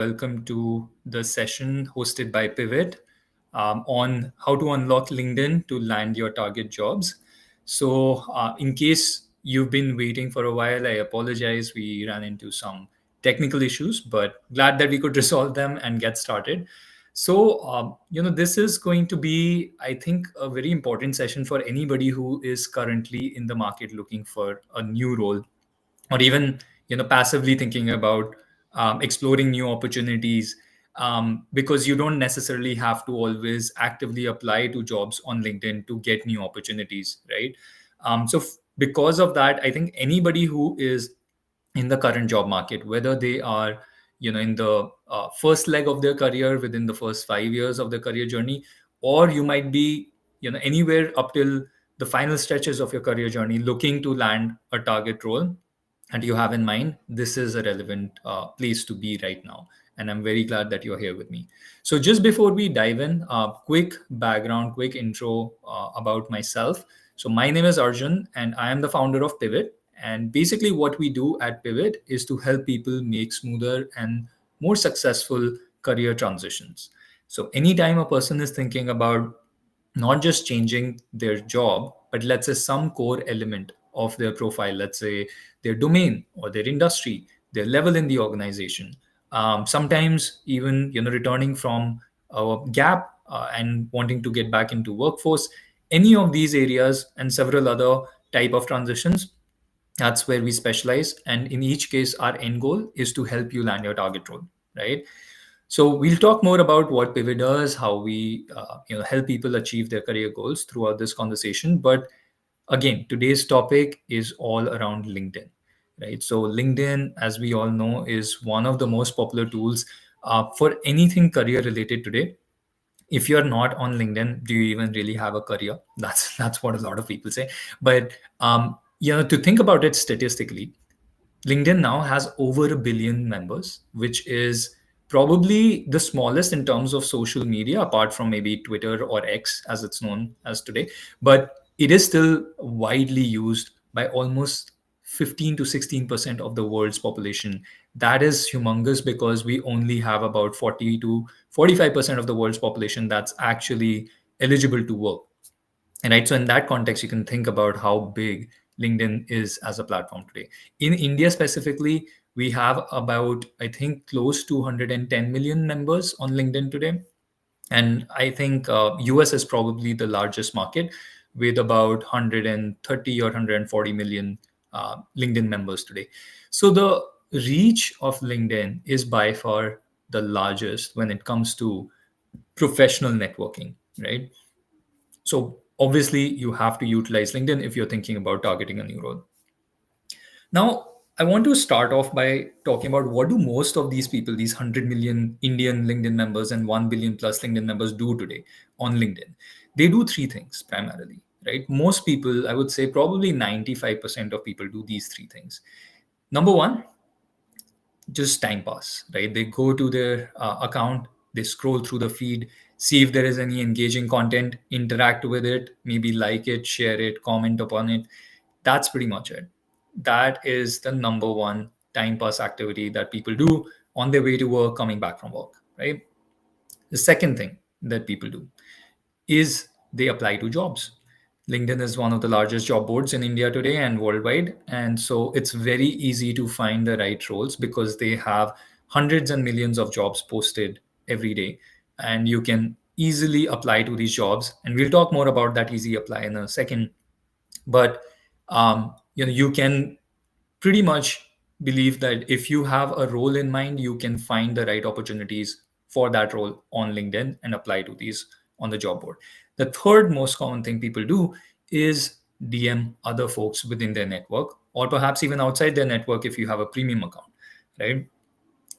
welcome to the session hosted by Pivot on how to unlock LinkedIn to land your target jobs. In case you've been waiting for a while, I apologize. We ran into some technical issues, but glad that we could resolve them and get started. This is going to be, I think, a very important session for anybody who is currently in the market looking for a new role, or even passively thinking about exploring new opportunities, because you don't necessarily have to always actively apply to jobs on LinkedIn to get new opportunities, right? Because of that, I think anybody who is in the current job market, whether they are in the first leg of their career within the first 5 years of their career journey, or you might be anywhere up till the final stretches of your career journey looking to land a target role, and you have in mind, this is a relevant place to be right now. And I'm very glad that you're here with me. So, just before we dive in, quick background, quick intro about myself. So, my name is Arjun, and I am the founder of Pivot. And basically, what we do at Pivot is to help people make smoother and more successful career transitions. So, anytime a person is thinking about not just changing their job, but let's say some core element of their profile, let's say their domain or their industry, their level in the organization. Sometimes even returning from a gap and wanting to get back into workforce, any of these areas and several other type of transitions. That's where we specialize, and in each case, our end goal is to help you land your target role, right? So we'll talk more about what Pivot does, how we help people achieve their career goals throughout this conversation. But again, today's topic is all around LinkedIn, right? So LinkedIn, as we all know, is one of the most popular tools for anything career related today. If you're not on LinkedIn, do you even really have a career? That's what a lot of people say. But to think about it statistically, LinkedIn now has over a billion members, which is probably the smallest in terms of social media, apart from maybe Twitter or X, as it's known as today. But it is still widely used by almost 15 to 16% of the world's population. That is humongous because we only have about 40 to 45% of the world's population that's actually eligible to work. And right, so in that context, you can think about how big LinkedIn is as a platform today. In India specifically, we have about, I think, close to 110 million members on LinkedIn today. And I think US is probably the largest market with about 130 or 140 million LinkedIn members today. So the reach of LinkedIn is by far the largest when it comes to professional networking, right? So obviously, you have to utilize LinkedIn if you're thinking about targeting a new role. Now, I want to start off by talking about what do most of these people, these 100 million Indian LinkedIn members and 1 billion plus LinkedIn members do today on LinkedIn. They do three things primarily, right? Most people, I would say probably 95% of people do these three things. Number one, just time pass, right? They go to their account, they scroll through the feed, see if there is any engaging content, interact with it, maybe like it, share it, comment upon it. That's pretty much it. That is the number one time pass activity that people do on their way to work, coming back from work, right? The second thing that people do is they apply to jobs. LinkedIn is one of the largest job boards in India today and worldwide. And so it's very easy to find the right roles because they have hundreds and millions of jobs posted every day. And you can easily apply to these jobs. And we'll talk more about that easy apply in a second. But you can pretty much believe that if you have a role in mind, you can find the right opportunities for that role on LinkedIn and apply to these on the job board. The third most common thing people do is DM other folks within their network, or perhaps even outside their network if you have a premium account, right?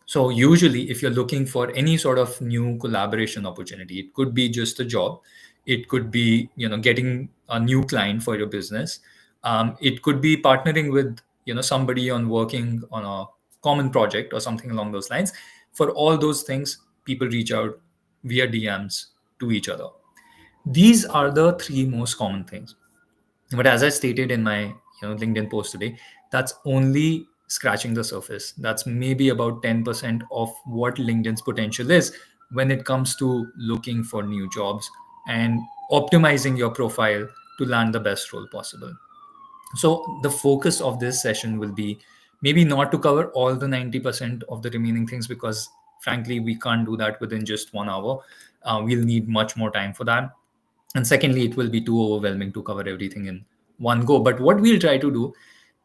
So usually, if you're looking for any sort of new collaboration opportunity, it could be just a job, it could be getting a new client for your business, it could be partnering with somebody on working on a common project or something along those lines. For all those things, people reach out via DMs to each other. These are the three most common things. But as I stated in my LinkedIn post today, that's only scratching the surface. That's maybe about 10% of what LinkedIn's potential is when it comes to looking for new jobs and optimizing your profile to land the best role possible. So the focus of this session will be maybe not to cover all the 90% of the remaining things, because frankly, we can't do that within just 1 hour. We'll need much more time for that. And secondly, it will be too overwhelming to cover everything in one go. But what we'll try to do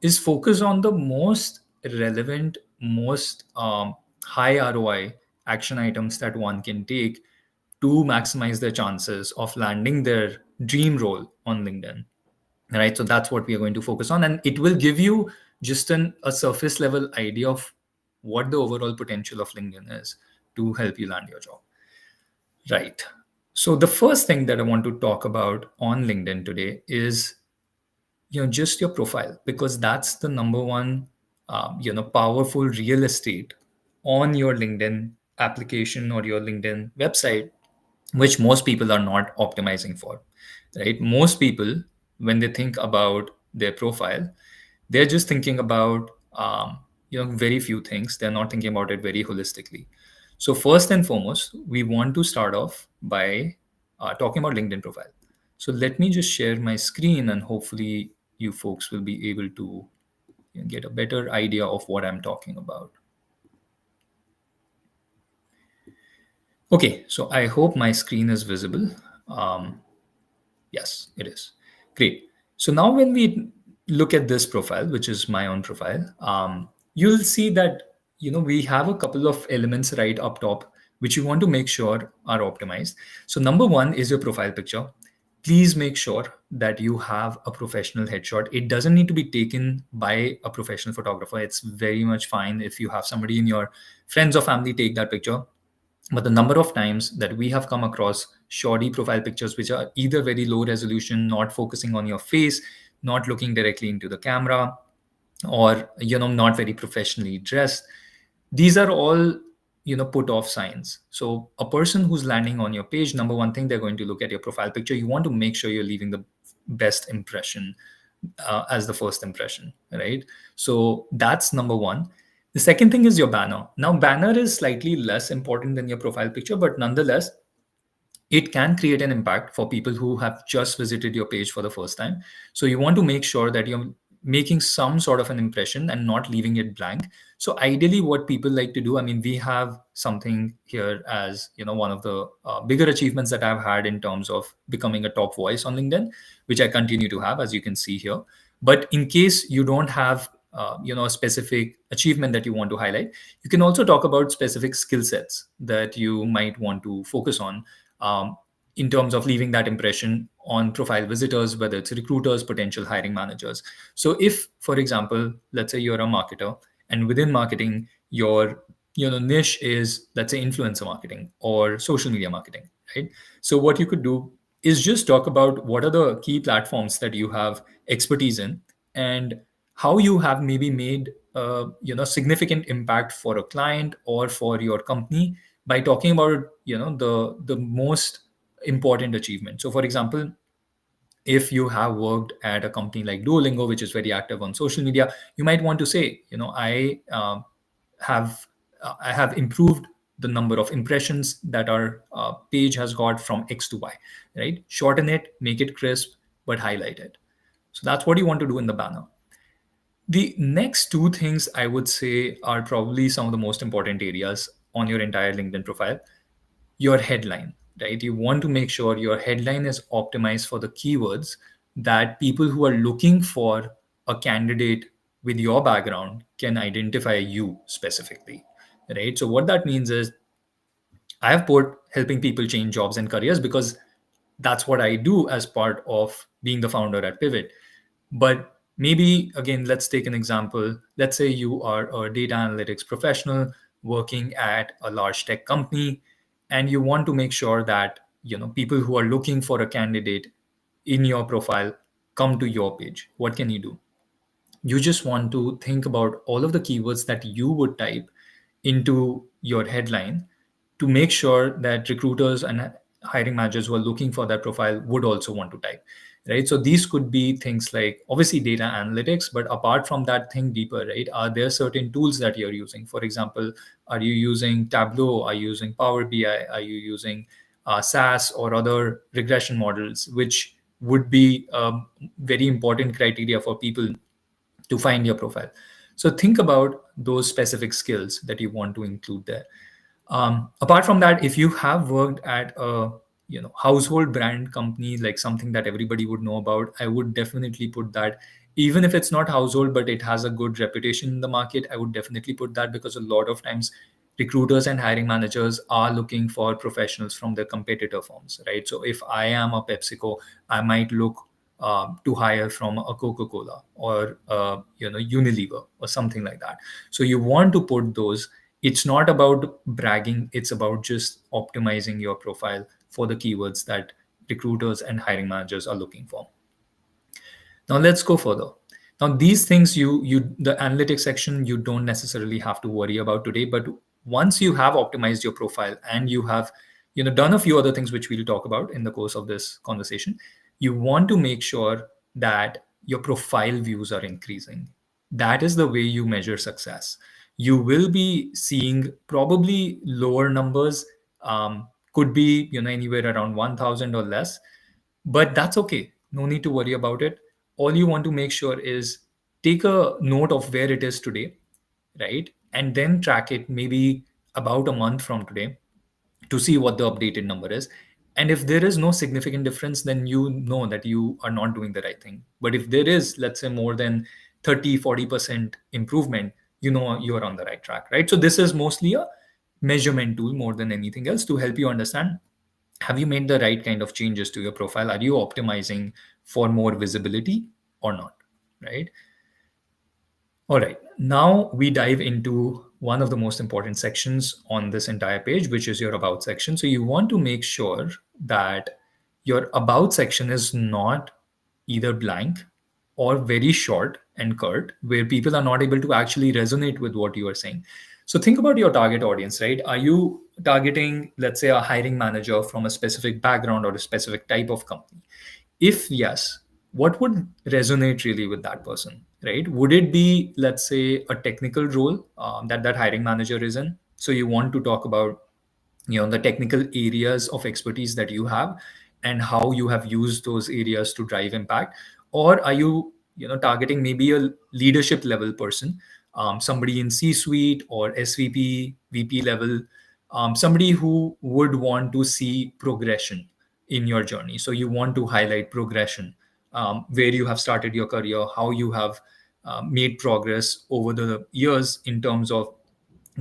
is focus on the most relevant, most high ROI action items that one can take to maximize their chances of landing their dream role on LinkedIn. Right, so that's what we are going to focus on, and it will give you just a surface level idea of what the overall potential of LinkedIn is to help you land your job. Right, so the first thing that I want to talk about on LinkedIn today is just your profile, because that's the number one powerful real estate on your LinkedIn application or your LinkedIn website, which most people are not optimizing for. Right, most people, when they think about their profile, they're just thinking about very few things. They're not thinking about it very holistically. So first and foremost, we want to start off by talking about LinkedIn profile. So let me just share my screen, and hopefully you folks will be able to get a better idea of what I'm talking about. Okay, so I hope my screen is visible. Yes, it is. Great. So now when we look at this profile, which is my own profile, you'll see that we have a couple of elements right up top which you want to make sure are optimized. So number one is your profile picture. Please make sure that you have a professional headshot. It doesn't need to be taken by a professional photographer. It's very much fine if you have somebody in your friends or family take that picture. But the number of times that we have come across shoddy profile pictures, which are either very low resolution, not focusing on your face, not looking directly into the camera, or not very professionally dressed, these are all put off signs. So a person who's landing on your page, number one thing, they're going to look at your profile picture. You want to make sure you're leaving the best impression as the first impression, right? So that's number one. The second thing is your banner. Now, banner is slightly less important than your profile picture, but nonetheless, it can create an impact for people who have just visited your page for the first time. So you want to make sure that you're making some sort of an impression and not leaving it blank. So ideally, what people like to do, I mean, we have something here as one of the bigger achievements that I've had in terms of becoming a top voice on LinkedIn, which I continue to have, as you can see here. But in case you don't have a specific achievement that you want to highlight, you can also talk about specific skill sets that you might want to focus on, um, in terms of leaving that impression on profile visitors, whether it's recruiters, potential hiring managers. So if, for example, let's say you're a marketer, and within marketing, your niche is, let's say, influencer marketing or social media marketing, right? So what you could do is just talk about what are the key platforms that you have expertise in, and how you have maybe made significant impact for a client or for your company by talking about the most important achievement. So for example, if you have worked at a company like Duolingo, which is very active on social media, you might want to say, have I have improved the number of impressions that our page has got from X to Y, right? Shorten it, make it crisp, but highlight it. So that's what you want to do in the banner. The next two things I would say are probably some of the most important areas on your entire LinkedIn profile. Your headline, right? You want to make sure your headline is optimized for the keywords that people who are looking for a candidate with your background can identify you specifically, right? So what that means is, I have put helping people change jobs and careers because that's what I do as part of being the founder at Pivot. But maybe, again, let's take an example. Let's say you are a data analytics professional working at a large tech company, and you want to make sure that people who are looking for a candidate in your profile come to your page. What can you do? You just want to think about all of the keywords that you would type into your headline to make sure that recruiters and hiring managers who are looking for that profile would also want to type. right? So these could be things like obviously data analytics, but apart from that, think deeper, right? Are there certain tools that you're using? For example, are you using Tableau? Are you using Power BI? Are you using SAS or other regression models, which would be a very important criteria for people to find your profile? So think about those specific skills that you want to include there. Apart from that, if you have worked at a household brand company, like something that everybody would know about, I would definitely put that. Even if it's not household but it has a good reputation in the market, I would definitely put that, because a lot of times recruiters and hiring managers are looking for professionals from their competitor firms, right? So if I am a PepsiCo, I might look to hire from a Coca-Cola or Unilever or something like that. So you want to put those. It's not about bragging, it's about just optimizing your profile for the keywords that recruiters and hiring managers are looking for. Now let's go further. Now these things, you the analytics section, you don't necessarily have to worry about today, but once you have optimized your profile and you have done a few other things which we'll talk about in the course of this conversation, you want to make sure that your profile views are increasing. That is the way you measure success. You will be seeing probably lower numbers, could be anywhere around 1000 or less, but that's okay. No need to worry about it. All you want to make sure is take a note of where it is today, right? And then track it maybe about a month from today to see what the updated number is. And if there is no significant difference, then you know that you are not doing the right thing. But if there is, let's say, more than 30-40% improvement, you know you are on the right track, right? So this is mostly a measurement tool more than anything else to help you understand, have you made the right kind of changes to your profile? Are you optimizing for more visibility or not? Right. All right. Now we dive into one of the most important sections on this entire page, which is your about section. So you want to make sure that your about section is not either blank or very short and curt, where people are not able to actually resonate with what you are saying. So think about your target audience, right? Are you targeting, let's say, a hiring manager from a specific background or a specific type of company? If yes, what would resonate really with that person, right? Would it be, let's say, a technical role that hiring manager is in? So you want to talk about the technical areas of expertise that you have and how you have used those areas to drive impact. Or are you targeting maybe a leadership level person, somebody in C suite or SVP VP level, somebody who would want to see progression in your journey. So you want to highlight progression, where you have started your career, how you have made progress over the years in terms of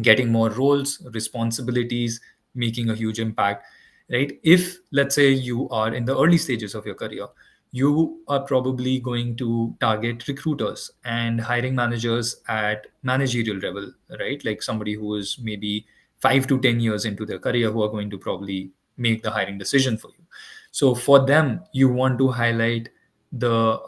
getting more roles, responsibilities, making a huge impact, right? If, let's say, you are in the early stages of your career, you are probably going to target recruiters and hiring managers at managerial level, right? Like somebody who is maybe 5 to 10 years into their career, who are going to probably make the hiring decision for you. So for them, you want to highlight the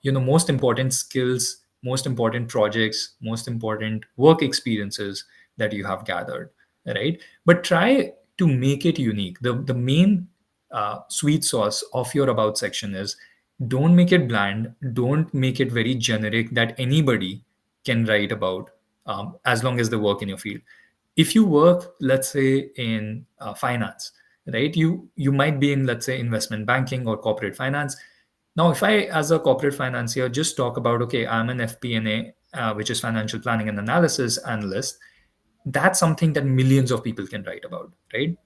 most important skills, most important projects, most important work experiences that you have gathered, right? But try to make it unique. The main sweet sauce of your about section is, don't make it bland, don't make it very generic that anybody can write about, as long as they work in your field. If you work, let's say, in finance, right, you might be in, let's say, investment banking or corporate finance. Now if I, as a corporate financier, just talk about, okay, I'm an FP&A, which is financial planning and analysis analyst, that's something that millions of people can write about, right?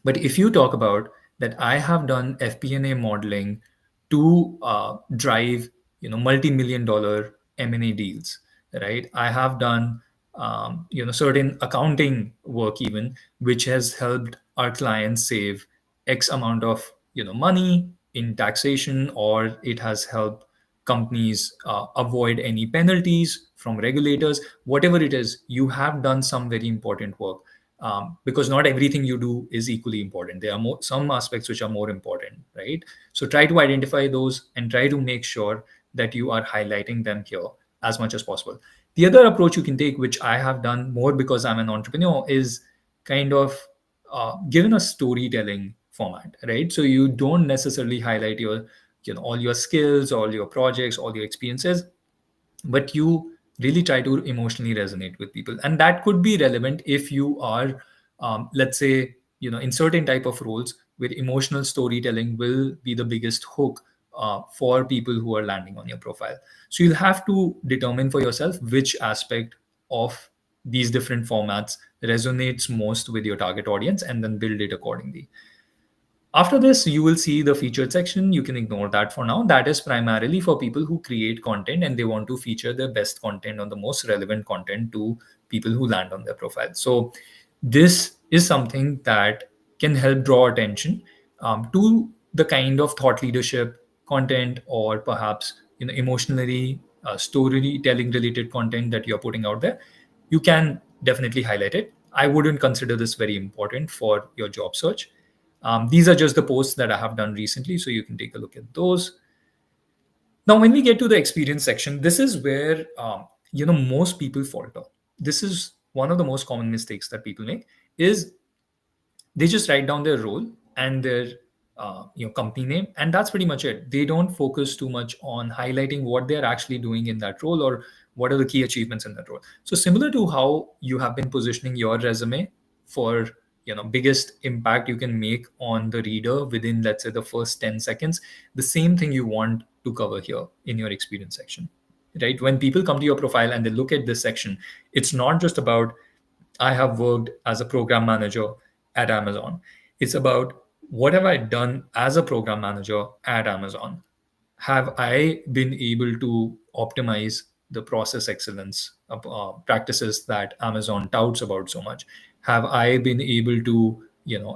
But if you talk about that, I have done FP&A modeling to drive, multi-million dollar M&A deals, right? I have done, certain accounting work even, which has helped our clients save X amount of, money in taxation, or it has helped companies avoid any penalties from regulators. Whatever it is, you have done some very important work, because not everything you do is equally important. There are some aspects which are more important, right? So try to identify those and try to make sure that you are highlighting them here as much as possible. The other approach you can take, which I have done more because I'm an entrepreneur, is kind of given a storytelling format, right? So you don't necessarily highlight your all your skills, all your projects, all your experiences, but you really try to emotionally resonate with people. And that could be relevant if you are, let's say, in certain type of roles where emotional storytelling will be the biggest hook for people who are landing on your profile. So you'll have to determine for yourself which aspect of these different formats resonates most with your target audience, and then build it accordingly. After this, you will see the featured section. You can ignore that for now. That is primarily for people who create content and they want to feature their best content on the most relevant content to people who land on their profile. So, this is something that can help draw attention to the kind of thought leadership content, or perhaps emotionally storytelling related content that you're putting out there. You can definitely highlight it. I wouldn't consider this very important for your job search. These are just the posts that I have done recently, so you can take a look at those. Now, when we get to the experience section, this is where most people falter. This is one of the most common mistakes that people make. Is they just write down their role and their company name, and that's pretty much it. They don't focus too much on highlighting what they're actually doing in that role, or what are the key achievements in that role. So similar to how you have been positioning your resume for biggest impact you can make on the reader within, let's say, the first 10 seconds, the same thing you want to cover here in your experience section. Right, when people come to your profile and they look at this section, it's not just about I have worked as a program manager at Amazon. It's about what have I done as a program manager at Amazon? Have I been able to optimize the process excellence practices that Amazon touts about so much? Have I been able to,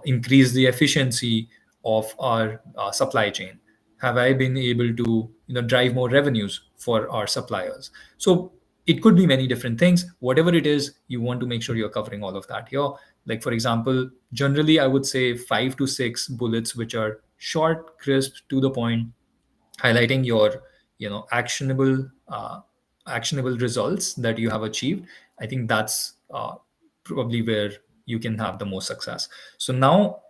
increase the efficiency of our supply chain? Have I been able to, drive more revenues for our suppliers? So it could be many different things. Whatever it is, you want to make sure you're covering all of that here. Like, for example, generally, I would say 5 to 6 bullets, which are short, crisp, to the point, highlighting your actionable results that you have achieved. I think that's probably where you can have the most success. So now,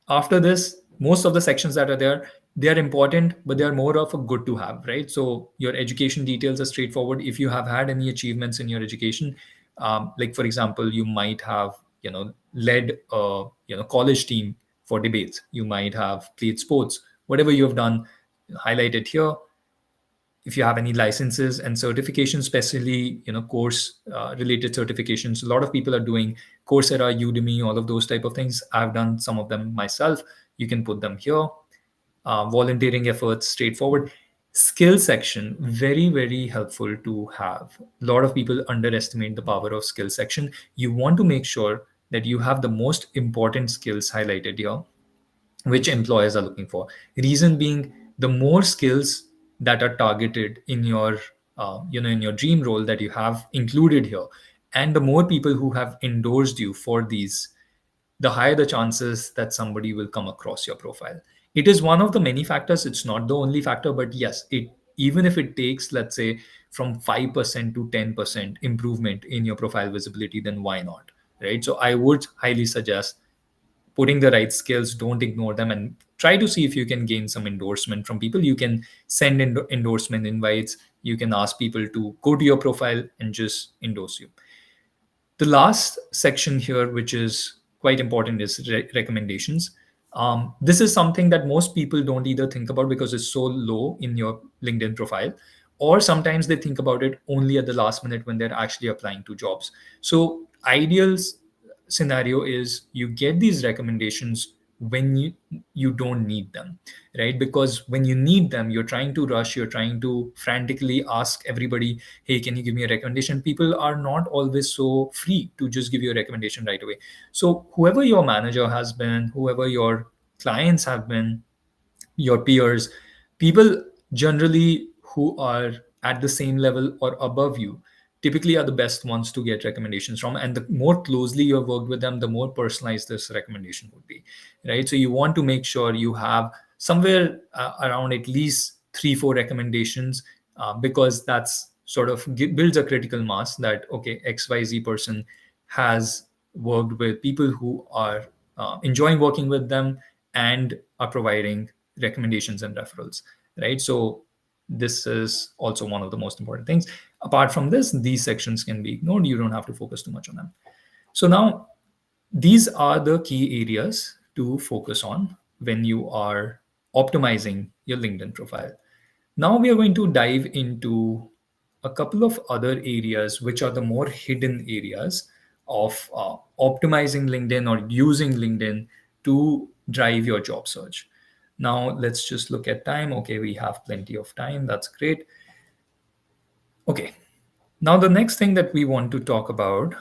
after this, most of the sections that are there, they are important, but they are more of a good to have, right? So your education details are straightforward. If you have had any achievements in your education, like for example, you might have led a college team for debates, you might have played sports, whatever you have done, highlight it here. If you have any licenses and certifications, especially course related certifications, a lot of people are doing Coursera, Udemy, all of those type of things. I've done some of them myself. You can put them here. Volunteering efforts, straightforward. Skill section, very, very helpful to have. A lot of people underestimate the power of skill section. You want to make sure that you have the most important skills highlighted here, which employers are looking for. Reason being, the more skills that are targeted in your in your dream role that you have included here, and the more people who have endorsed you for these, the higher the chances that somebody will come across your profile. It is one of the many factors. It's not the only factor, but yes, it, even if it takes, let's say, from 5% to 10% improvement in your profile visibility, then why not? Right. So I would highly suggest putting the right skills. Don't ignore them, and try to see if you can gain some endorsement from people. You can send endorsement invites. You can ask people to go to your profile and just endorse you. The last section here, which is quite important, is recommendations. This is something that most people don't either think about because it's so low in your LinkedIn profile, or sometimes they think about it only at the last minute when they're actually applying to jobs. So ideal scenario is you get these recommendations when you don't need them, right? Because when you need them, you're trying to rush, you're trying to frantically ask everybody, hey, can you give me a recommendation? People are not always so free to just give you a recommendation right away. So whoever your manager has been, whoever your clients have been, your peers, people generally who are at the same level or above you, typically are the best ones to get recommendations from. And the more closely you have worked with them, the more personalized this recommendation would be, right? So you want to make sure you have somewhere around at least 3 4 recommendations, because that's sort of builds a critical mass that, okay, XYZ person has worked with people who are enjoying working with them and are providing recommendations and referrals, right? So this is also one of the most important things. Apart from this, these sections can be ignored. You don't have to focus too much on them. So now these are the key areas to focus on when you are optimizing your LinkedIn profile. Now we are going to dive into a couple of other areas, which are the more hidden areas of optimizing LinkedIn or using LinkedIn to drive your job search. Now let's just look at time. Okay, we have plenty of time. That's great. Okay, now the next thing that we want to talk about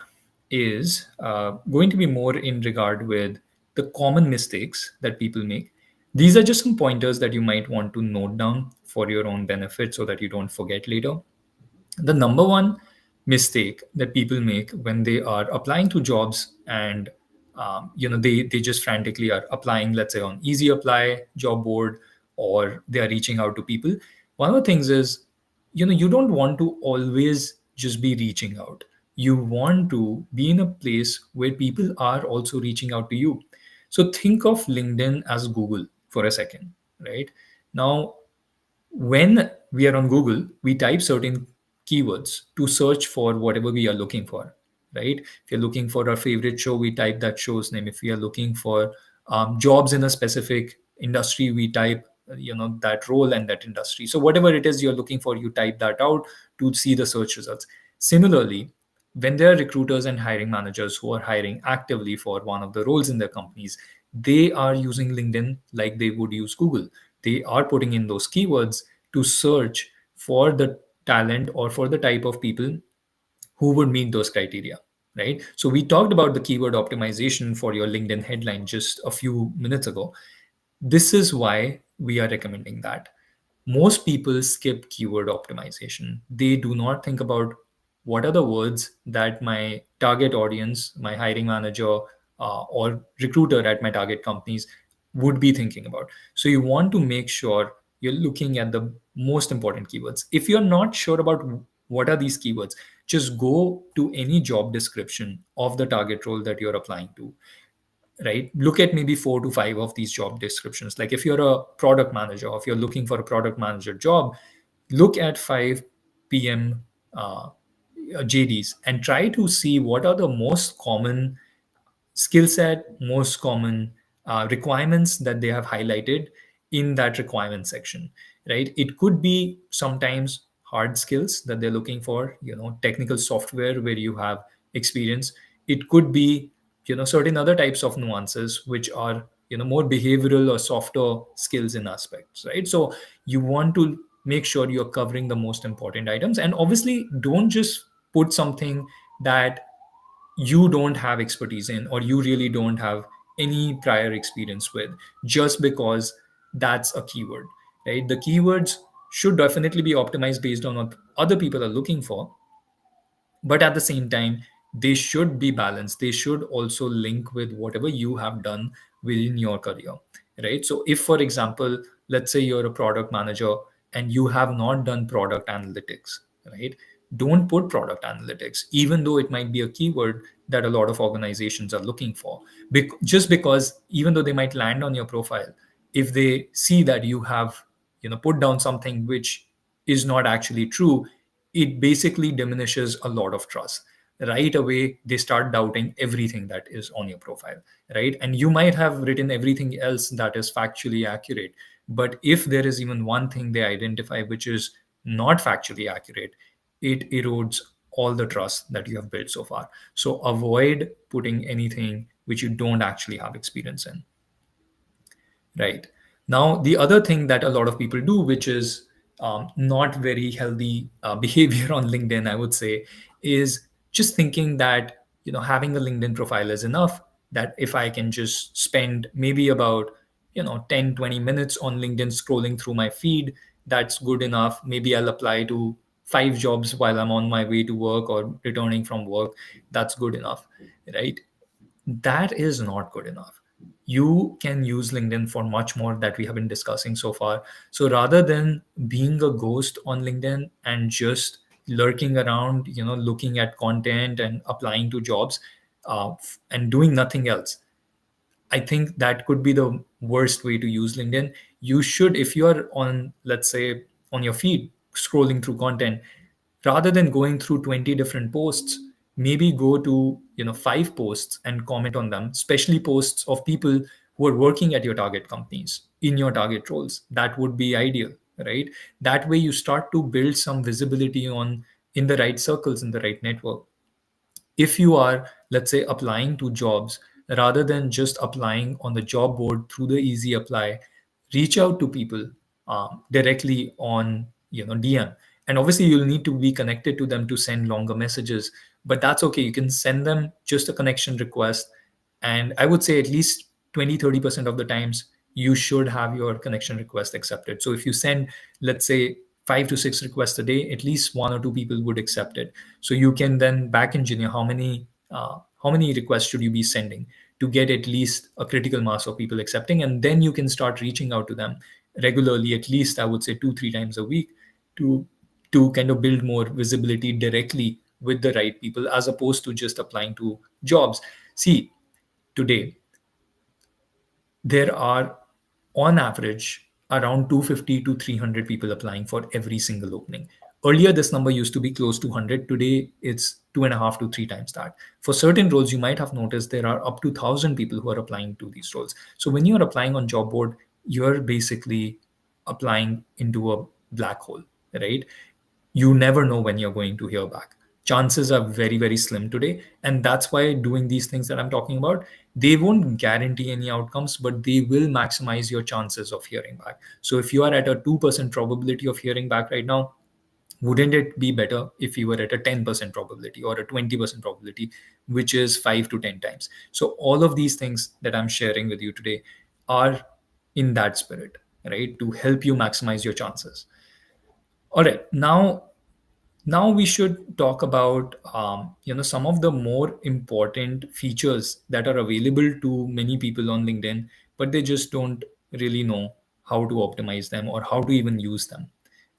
is going to be more in regard with the common mistakes that people make. These are just some pointers that you might want to note down for your own benefit so that you don't forget later. The number one mistake that people make when they are applying to jobs, and they just frantically are applying, let's say on easy apply job board, or they are reaching out to people. One of the things is, you don't want to always just be reaching out. You want to be in a place where people are also reaching out to you. So think of LinkedIn as Google for a second, right? Now, when we are on Google, we type certain keywords to search for whatever we are looking for, right? If you're looking for our favorite show, we type that show's name. If we are looking for jobs in a specific industry, we type, that role and that industry. So whatever it is you're looking for, you type that out to see the search results. Similarly, when there are recruiters and hiring managers who are hiring actively for one of the roles in their companies, they are using LinkedIn like they would use Google. They are putting in those keywords to search for the talent or for the type of people who would meet those criteria, right? So we talked about the keyword optimization for your LinkedIn headline just a few minutes ago. This is why we are recommending that. Most people skip keyword optimization. They do not think about what are the words that my target audience, my hiring manager, or recruiter at my target companies would be thinking about. So you want to make sure you're looking at the most important keywords. If you're not sure about what are these keywords, just go to any job description of the target role that you're applying to, right? Look at maybe 4 to 5 of these job descriptions. Like if you're a product manager, or if you're looking for a product manager job, look at 5 p.m. JDs and try to see what are the most common skill set, most common requirements that they have highlighted in that requirement section, right? It could be sometimes hard skills that they're looking for, technical software where you have experience. It could be, certain other types of nuances which are, more behavioral or softer skills in aspects, right? So you want to make sure you're covering the most important items, and obviously don't just put something that you don't have expertise in, or you really don't have any prior experience with, just because that's a keyword, right? The keywords should definitely be optimized based on what other people are looking for, but at the same time they should be balanced. They should also link with whatever you have done within your career, right? So if, for example, let's say you're a product manager and you have not done product analytics, right? Don't put product analytics, even though it might be a keyword that a lot of organizations are looking for. Just because, even though they might land on your profile, if they see that you have, put down something which is not actually true, it basically diminishes a lot of trust. Right away they start doubting everything that is on your profile, right? And you might have written everything else that is factually accurate, but if there is even one thing they identify which is not factually accurate, it erodes all the trust that you have built so far. So avoid putting anything which you don't actually have experience in. Right. Now, the other thing that a lot of people do, which is not very healthy behavior on LinkedIn, I would say, is just thinking that, having a LinkedIn profile is enough. That if I can just spend maybe about, 10, 20 minutes on LinkedIn scrolling through my feed, that's good enough. Maybe I'll apply to 5 jobs while I'm on my way to work or returning from work. That's good enough, right? That is not good enough. You can use LinkedIn for much more that we have been discussing so far. So rather than being a ghost on LinkedIn and just lurking around, looking at content and applying to jobs, and doing nothing else, I think that could be the worst way to use LinkedIn. you should, if you are on, let's say, on your feed scrolling through content, rather than going through 20 different posts, maybe go to 5 posts and comment on them, especially posts of people who are working at your target companies in your target roles. That would be ideal, right? That way you start to build some visibility on in the right circles, in the right network. If you are, let's say, applying to jobs, rather than just applying on the job board through the easy apply, reach out to people directly on DM. And obviously you'll need to be connected to them to send longer messages, but that's okay. You can send them just a connection request, and I would say at least 20-30% of the times you should have your connection request accepted. So if you send, let's say, 5 to 6 requests a day, at least 1 or 2 people would accept it. So you can then back engineer how many requests should you be sending to get at least a critical mass of people accepting, and then you can start reaching out to them regularly, at least I would say 2-3 times a week, to kind of build more visibility directly with the right people, as opposed to just applying to jobs. See, today there are, on average, around 250 to 300 people applying for every single opening. Earlier, this number used to be close to 100. Today, it's 2.5 to 3 times that. For certain roles, you might have noticed there are up to 1,000 people who are applying to these roles. So when you're applying on job board, you're basically applying into a black hole, right? You never know when you're going to hear back. Chances are very, very slim today. And that's why doing these things that I'm talking about, they won't guarantee any outcomes, but they will maximize your chances of hearing back. So if you are at a 2% probability of hearing back right now, wouldn't it be better if you were at a 10% probability or a 20% probability, which is 5 to 10 times? So all of these things that I'm sharing with you today are in that spirit, right? To help you maximize your chances. All right. Now we should talk about some of the more important features that are available to many people on LinkedIn, but they just don't really know how to optimize them or how to even use them,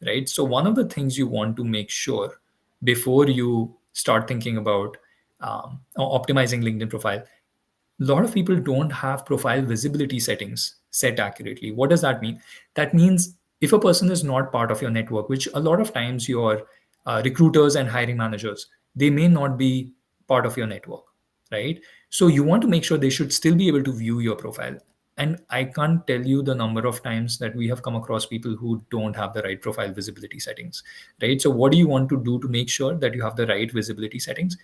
right? So one of the things you want to make sure before you start thinking about optimizing LinkedIn profile, a lot of people don't have profile visibility settings set accurately. What does that mean? That means if a person is not part of your network, which a lot of times your recruiters and hiring managers, they may not be part of your network, right? So you want to make sure they should still be able to view your profile. And I can't tell you the number of times that we have come across people who don't have the right profile visibility settings, right? So what do you want to do to make sure that you have the right visibility settings?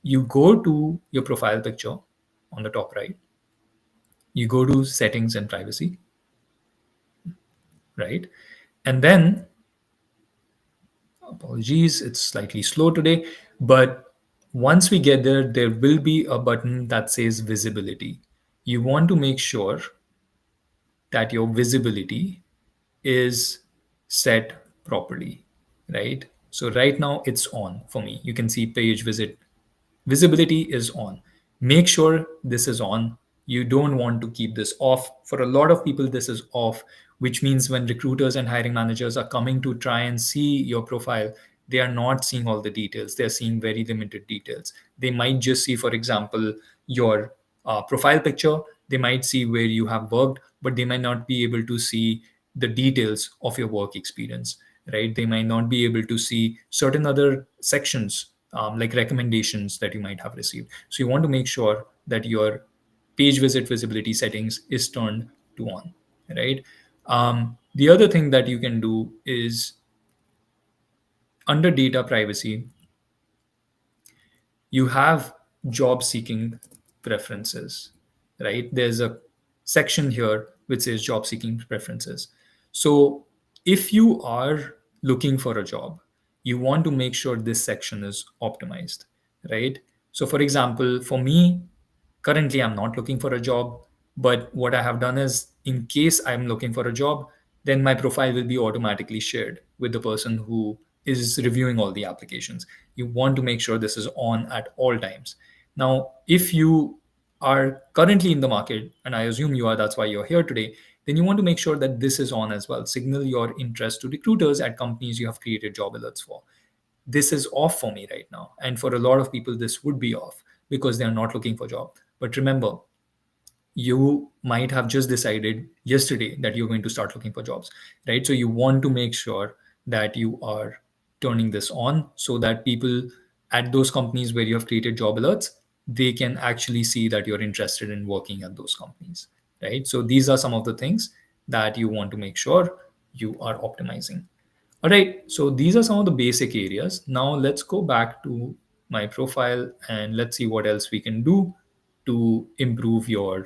You go to your profile picture on the top right, you go to settings and privacy, right? And then, apologies, it's slightly slow today, but once we get there, there will be a button that says visibility. You want to make sure that your visibility is set properly, right? So right now it's on for me. You can see page visit visibility is on. Make sure this is on. You don't want to keep this off. For a lot of people, this is off, which means when recruiters and hiring managers are coming to try and see your profile, they are not seeing all the details. They're seeing very limited details. They might just see, for example, your profile picture. They might see where you have worked, but they might not be able to see the details of your work experience, right? They might not be able to see certain other sections, like recommendations that you might have received. So you want to make sure that your page visit visibility settings is turned to on, right? The other thing that you can do is under data privacy, you have job seeking preferences, right? There's a section here which says job seeking preferences. So if you are looking for a job, you want to make sure this section is optimized, right? So for example, for me, currently I'm not looking for a job, but what I have done is, in case I'm looking for a job, then my profile will be automatically shared with the person who is reviewing all the applications. You want to make sure this is on at all times. Now, if you are currently in the market, and I assume you are, that's why you're here today, then you want to make sure that this is on as well. Signal your interest to recruiters at companies you have created job alerts for. This is off for me right now. And for a lot of people, this would be off because they are not looking for job. But remember, you might have just decided yesterday that you're going to start looking for jobs, right? So you want to make sure that you are turning this on so that people at those companies where you have created job alerts, they can actually see that you're interested in working at those companies, right? So these are some of the things that you want to make sure you are optimizing. All right, so these are some of the basic areas. Now let's go back to my profile and let's see what else we can do to improve your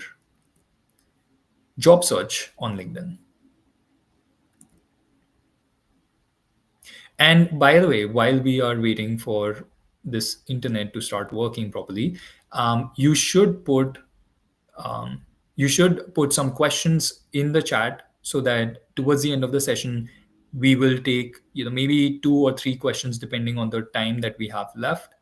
job search on LinkedIn. And by the way, while we are waiting for this internet to start working properly, you should um, put some questions in the chat so that towards the end of the session we will take maybe 2 or 3 questions depending on the time that we have left.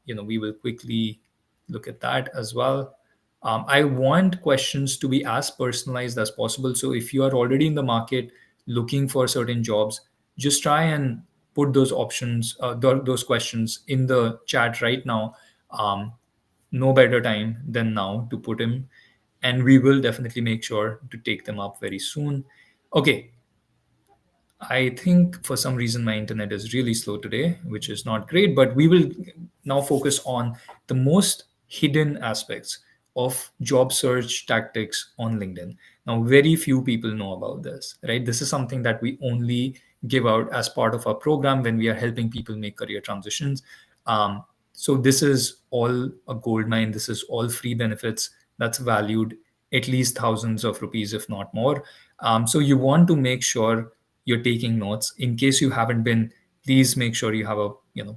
We will quickly look at that as well. I want questions to be as personalized as possible. So if you are already in the market looking for certain jobs, just try and put those options, those questions in the chat right now. No better time than now to put him, and we will definitely make sure to take them up very soon. Okay, I think for some reason my internet is really slow today, which is not great, but we will now focus on the most hidden aspects of job search tactics on LinkedIn. Now, very few people know about this, right? This is something that we only give out as part of our program when we are helping people make career transitions. So, this is all a gold mine. This is all free benefits that's valued at least thousands of rupees, if not more. So, you want to make sure you're taking notes. In case you haven't been, please make sure you have a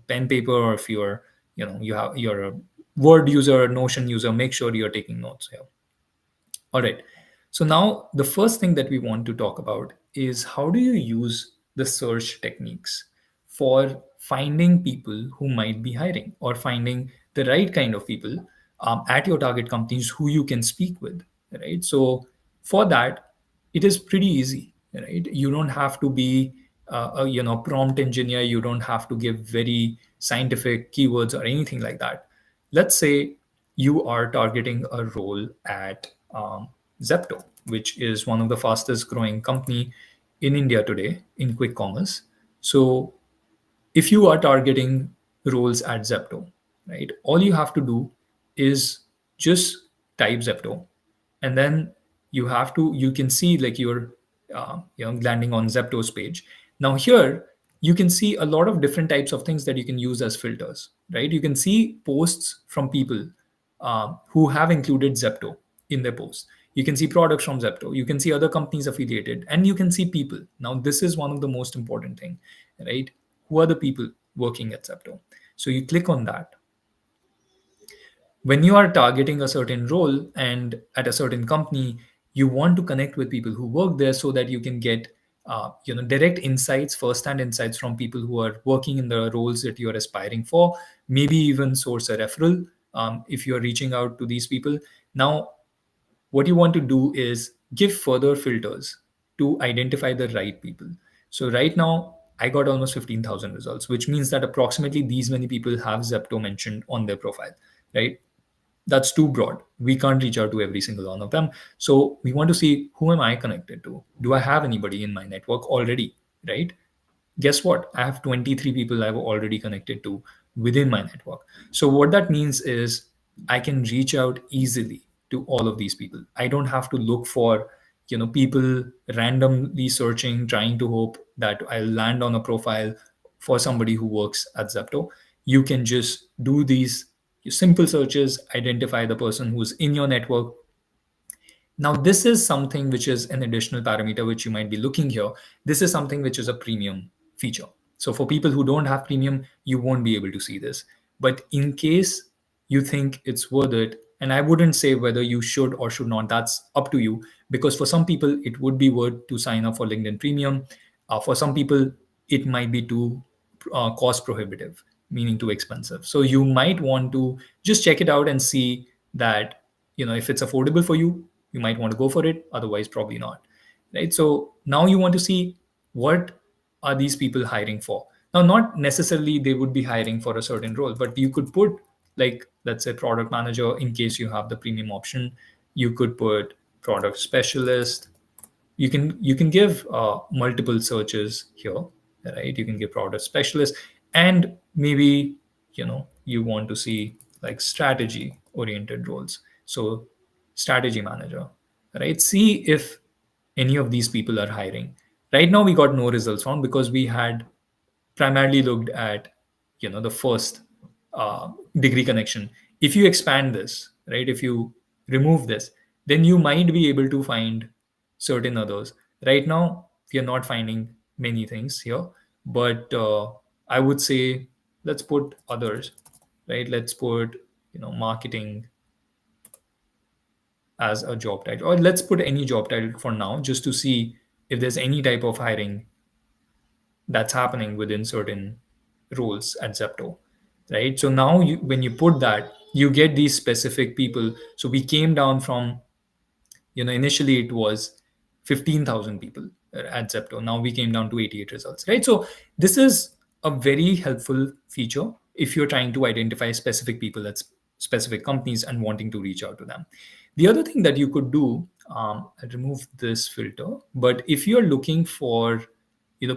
pen paper, or if you're you're a Word user or Notion user, make sure you're taking notes here. All right. So now the first thing that we want to talk about is how do you use the search techniques for finding people who might be hiring, or finding the right kind of people at your target companies who you can speak with, right? So for that, it is pretty easy, right? You don't have to be a prompt engineer. You don't have to give very scientific keywords or anything like that. Let's say you are targeting a role at Zepto, which is one of the fastest growing company in India today in quick commerce. So if you are targeting roles at Zepto, right, all you have to do is just type Zepto, and then you can see like you're landing on Zepto's page. Now here you can see a lot of different types of things that you can use as filters, right? You can see posts from people who have included Zepto in their posts. You can see products from Zepto. You can see other companies affiliated, and you can see people. Now, this is one of the most important thing, right? Who are the people working at Zepto? So you click on that. When you are targeting a certain role and at a certain company, you want to connect with people who work there so that you can get direct insights, first-hand insights from people who are working in the roles that you are aspiring for. Maybe even source a referral if you are reaching out to these people. Now, what you want to do is give further filters to identify the right people. So right now, I got almost 15,000 results, which means that approximately these many people have Zepto mentioned on their profile, right? That's too broad. We can't reach out to every single one of them. So we want to see, who am I connected to? Do I have anybody in my network already, right? Guess what? I have 23 people I've already connected to within my network. So what that means is I can reach out easily to all of these people. I don't have to look for people randomly searching, trying to hope that I'll land on a profile for somebody who works at Zepto. You can just do these simple searches, identify the person who's in your network. Now, this is something which is an additional parameter which you might be looking here. This is something which is a premium feature. So for people who don't have premium, you won't be able to see this. But in case you think it's worth it, and I wouldn't say whether you should or should not, that's up to you. Because for some people, it would be worth to sign up for LinkedIn Premium. For some people, it might be too cost prohibitive, meaning too expensive. So you might want to just check it out and see that if it's affordable for you, you might want to go for it. Otherwise, probably not, right? So now you want to see, what are these people hiring for? Now, not necessarily they would be hiring for a certain role, but you could put, like, let's say product manager, in case you have the premium option. You could put product specialist. You can give multiple searches here, right? You can give product specialist, and maybe you want to see like strategy oriented roles. So strategy manager, right? See if any of these people are hiring. Right now we got no results found because we had primarily looked at the first degree connection. If you expand this, right, if you remove this, then you might be able to find certain others. Right now we are not finding many things here, but I would say let's put others, right? Let's put marketing as a job title, or let's put any job title for now, just to see if there's any type of hiring that's happening within certain roles at Zepto, right? So now when you put that, you get these specific people. So we came down from, initially it was 15,000 people at Zepto. Now we came down to 88 results, right? So this is a very helpful feature if you're trying to identify specific people at specific companies and wanting to reach out to them. The other thing that you could do, I'll remove this filter, but if you're looking for,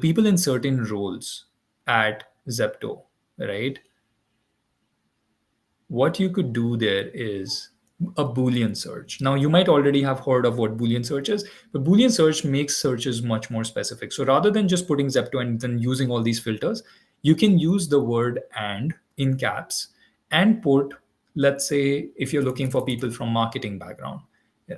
people in certain roles at Zepto, right? What you could do there is a Boolean search. Now, you might already have heard of what Boolean search is, but Boolean search makes searches much more specific. So rather than just putting Zepto and then using all these filters, you can use the word and in caps and put, let's say, if you're looking for people from marketing background,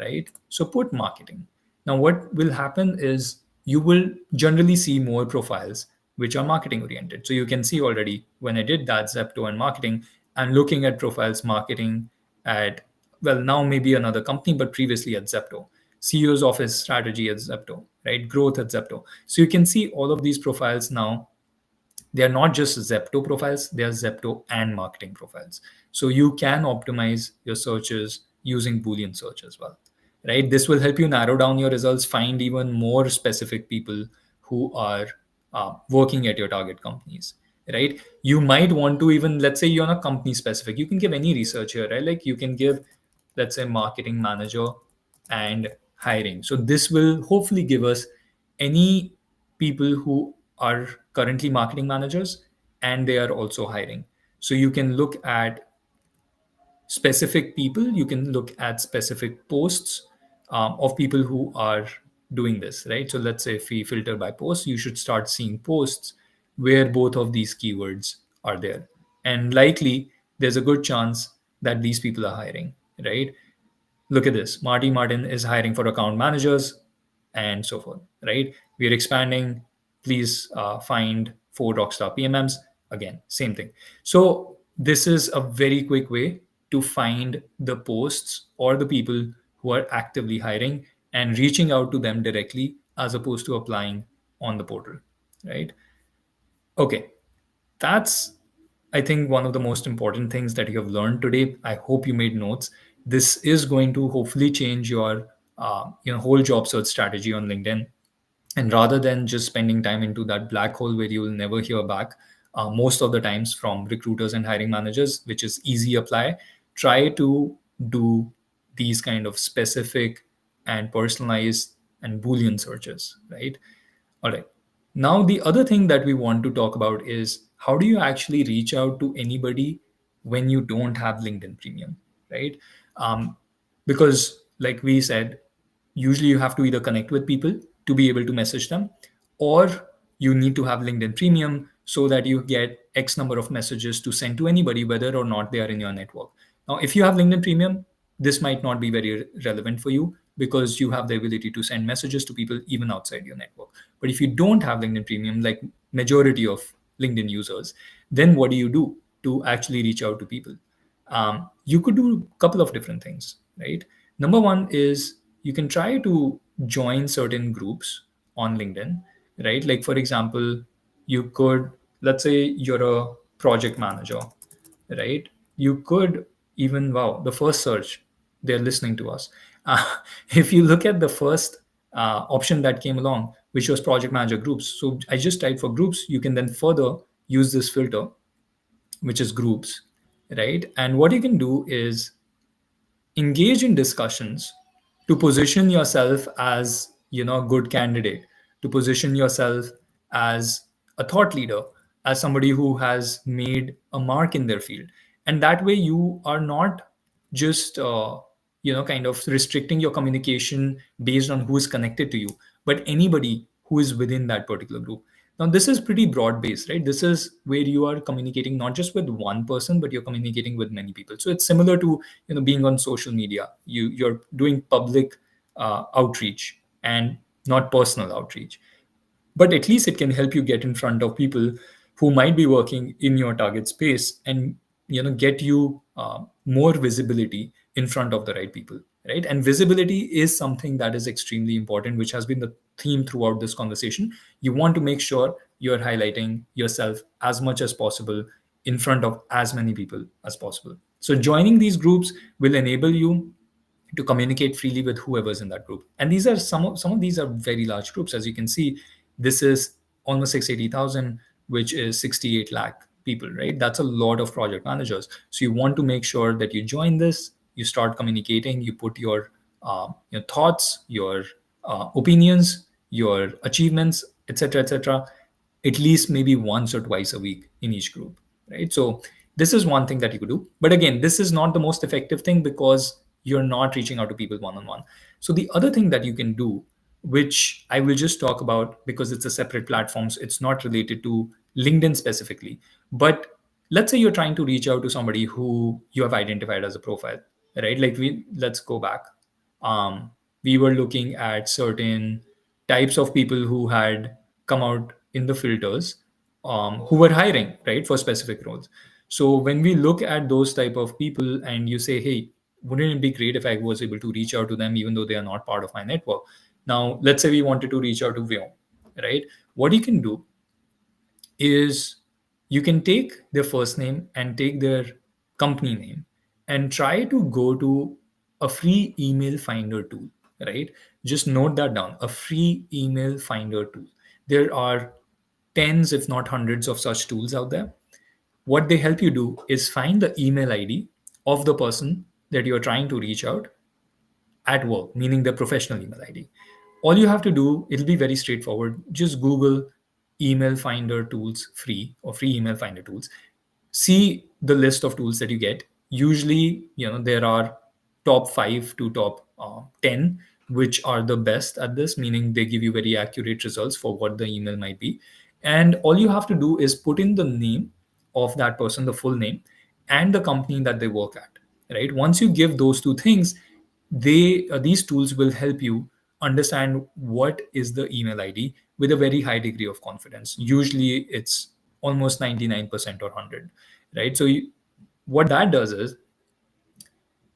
right? So put marketing. Now, what will happen is you will generally see more profiles which are marketing oriented. So you can see already when I did that Zepto and marketing, I'm looking at profiles marketing at, well, now maybe another company, but previously at Zepto. CEO's office strategy at Zepto, right? Growth at Zepto. So you can see all of these profiles now. They are not just Zepto profiles, they are Zepto and marketing profiles. So you can optimize your searches using Boolean search as well, right? This will help you narrow down your results, find even more specific people who are working at your target companies, right? You might want to even, let's say you're not company specific, you can give any research here, right? Like you can give, let's say, marketing manager and hiring. So this will hopefully give us any people who are currently marketing managers and they are also hiring. So you can look at specific people, you can look at specific posts of people who are doing this, right? So let's say if we filter by posts, you should start seeing posts where both of these keywords are there. And likely there's a good chance that these people are hiring, right? Look at this. Marty Martin is hiring for account managers and so forth, right? We are expanding. Please find 4 Rockstar PMMs. Again, same thing. So this is a very quick way to find the posts or the people who are actively hiring and reaching out to them directly as opposed to applying on the portal, right? Okay, that's, I think, one of the most important things that you have learned today. I hope you made notes. This is going to hopefully change your whole job search strategy on LinkedIn. And rather than just spending time into that black hole where you will never hear back most of the times from recruiters and hiring managers, which is easy apply, try to do these kind of specific and personalized and Boolean searches, right? All right. Now, the other thing that we want to talk about is how do you actually reach out to anybody when you don't have LinkedIn Premium, right? Um, because, like we said, usually you have to either connect with people to be able to message them, or you need to have LinkedIn Premium so that you get X number of messages to send to anybody, whether or not they are in your network. Now, if you have LinkedIn Premium, this might not be very relevant for you because you have the ability to send messages to people even outside your network. But if you don't have LinkedIn Premium, like majority of LinkedIn users, then what do you do to actually reach out to people? You could do a couple of different things, right? Number one is you can try to join certain groups on LinkedIn, right? Like, for example, you could, let's say you're a project manager, right? You could even, wow, the first search, they're listening to us. Uh, if you look at the first option that came along, which was project manager groups. So I just typed for groups. You can then further use this filter, which is groups, right? And what you can do is engage in discussions to position yourself as, a good candidate, to position yourself as a thought leader, as somebody who has made a mark in their field. And that way you are not just kind of restricting your communication based on who is connected to you, but anybody who is within that particular group. Now this is pretty broad based, right? This is where you are communicating not just with one person, but you're communicating with many people. So it's similar to, being on social media. You're doing public outreach and not personal outreach, but at least it can help you get in front of people who might be working in your target space, and get you more visibility in front of the right people, right? And visibility is something that is extremely important, which has been the theme throughout this conversation. You want to make sure you're highlighting yourself as much as possible in front of as many people as possible. So joining these groups will enable you to communicate freely with whoever's in that group. And these are some of these are very large groups. As you can see, this is almost 680,000, which is 68 lakh people, right? That's a lot of project managers. So you want to make sure that you join this, you start communicating, you put your thoughts, your opinions, your achievements, etc., etc., at least maybe once or twice a week in each group, right? So this is one thing that you could do. But again, this is not the most effective thing because you're not reaching out to people one on one. So the other thing that you can do, which I will just talk about because it's a separate platform, so it's not related to LinkedIn specifically. But let's say you're trying to reach out to somebody who you have identified as a profile, right? Like let's go back. We were looking at certain types of people who had come out in the filters, who were hiring, right, for specific roles. So when we look at those type of people and you say, hey, wouldn't it be great if I was able to reach out to them even though they are not part of my network? Now let's say we wanted to reach out to Vyom, right? What you can do is you can take their first name and take their company name and try to go to a free email finder tool, right? Just note that down, a free email finder tool. There are tens, if not hundreds, of such tools out there. What they help you do is find the email ID of the person that you're trying to reach out at work, meaning the professional email ID. All you have to do, it'll be very straightforward. Just Google email finder tools free or free email finder tools. See the list of tools that you get. Usually, there are top 5 to top 10, which are the best at this, meaning they give you very accurate results for what the email might be. And all you have to do is put in the name of that person, the full name, and the company that they work at, right? Once you give those two things, these tools will help you understand what is the email ID with a very high degree of confidence. Usually it's almost 99% or 100, right? So what that does is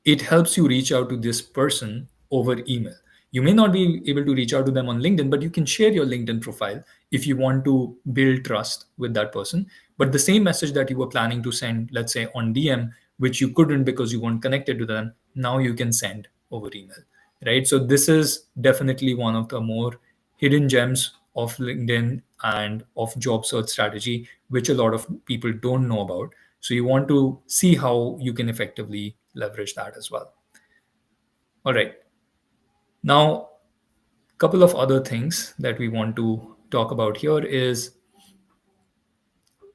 it helps you reach out to this person over email. You may not be able to reach out to them on LinkedIn, but you can share your LinkedIn profile if you want to build trust with that person. But the same message that you were planning to send, let's say on DM, which you couldn't because you weren't connected to them, now you can send over email, right? So this is definitely one of the more hidden gems of LinkedIn and of job search strategy, which a lot of people don't know about. So you want to see how you can effectively leverage that as well. All right. Now, a couple of other things that we want to talk about here is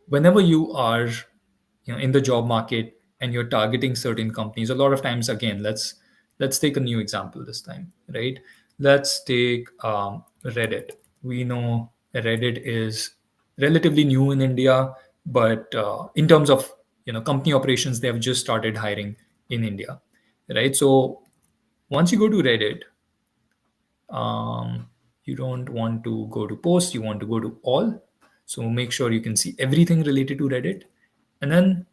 whenever you are in the job market and you're targeting certain companies, a lot of times, again, let's take a new example this time, right? Let's take Reddit. We know Reddit is relatively new in India, but in terms of company operations, they have just started hiring in India, right? So once you go to Reddit, you don't want to go to post, you want to go to all. So make sure you can see everything related to Reddit. And then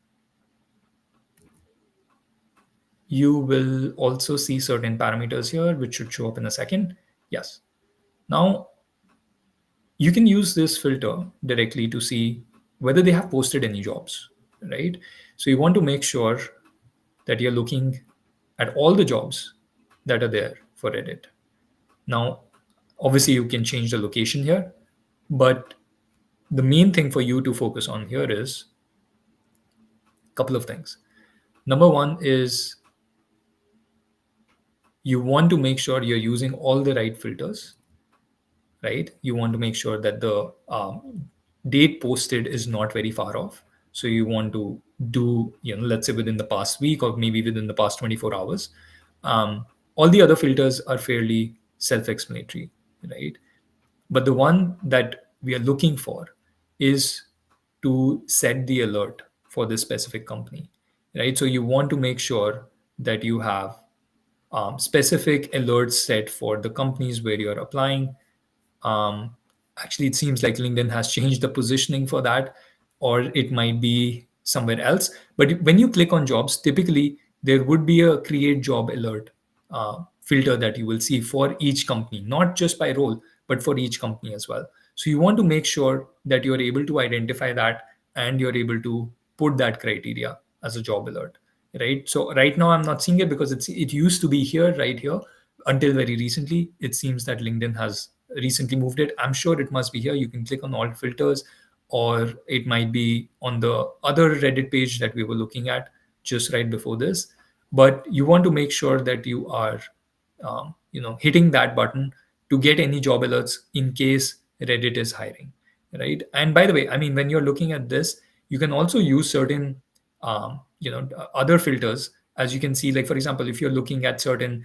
you will also see certain parameters here, which should show up in a second. Yes. Now you can use this filter directly to see whether they have posted any jobs, right? So you want to make sure that you're looking at all the jobs that are there for Reddit. Now, obviously, you can change the location here, but the main thing for you to focus on here is a couple of things. Number one is you want to make sure you're using all the right filters, right? You want to make sure that the date posted is not very far off. So you want to do, let's say within the past week or maybe within the past 24 hours. All the other filters are fairly self-explanatory, right? But the one that we are looking for is to set the alert for this specific company, right? So you want to make sure that you have specific alerts set for the companies where you're applying. um, Actually, it seems like LinkedIn has changed the positioning for that, or it might be somewhere else. But when you click on jobs, typically there would be a create job alert filter that you will see for each company, not just by role, but for each company as well. So you want to make sure that you're able to identify that and you're able to put that criteria as a job alert, right? So right now I'm not seeing it because it used to be here, right here, until very recently. It seems that LinkedIn has recently moved it. I'm sure it must be here. You can click on all filters, or it might be on the other Reddit page that we were looking at just right before this. But you want to make sure that you are, hitting that button to get any job alerts in case Reddit is hiring, right? And by the way, I mean, when you're looking at this, you can also use certain, other filters. As you can see, like for example, if you're looking at certain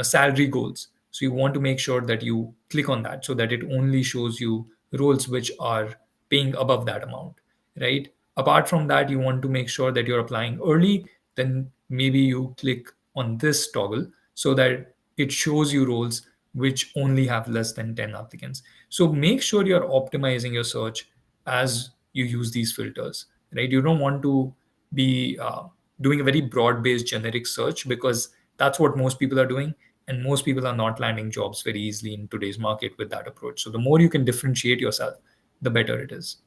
salary goals, so you want to make sure that you click on that so that it only shows you roles which are paying above that amount, right? Apart from that, you want to make sure that you're applying early. Then maybe you click on this toggle so that it shows you roles which only have less than 10 applicants. So make sure you're optimizing your search as you use these filters, right? You don't want to be doing a very broad based generic search, because that's what most people are doing, and most people are not landing jobs very easily in today's market with that approach. So the more you can differentiate yourself, the better it is.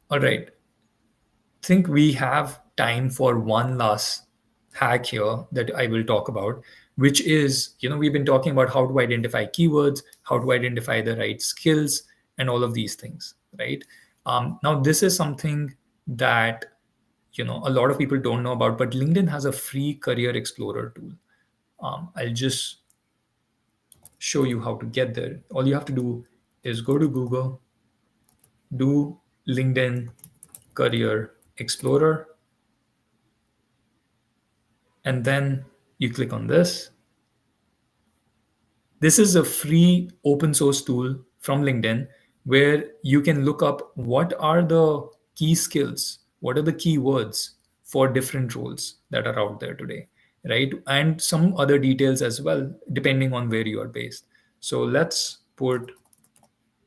All right, think we have time for one last hack here that I will talk about, which is, we've been talking about how to identify keywords, how to identify the right skills, and all of these things, right? Now, this is something that, a lot of people don't know about, but LinkedIn has a free career explorer tool. I'll just show you how to get there. All you have to do is go to Google, do LinkedIn Career Explorer, and then you click on this. This is a free open source tool from LinkedIn where you can look up what are the key skills, what are the keywords for different roles that are out there today, right? And some other details as well, depending on where you are based. So let's put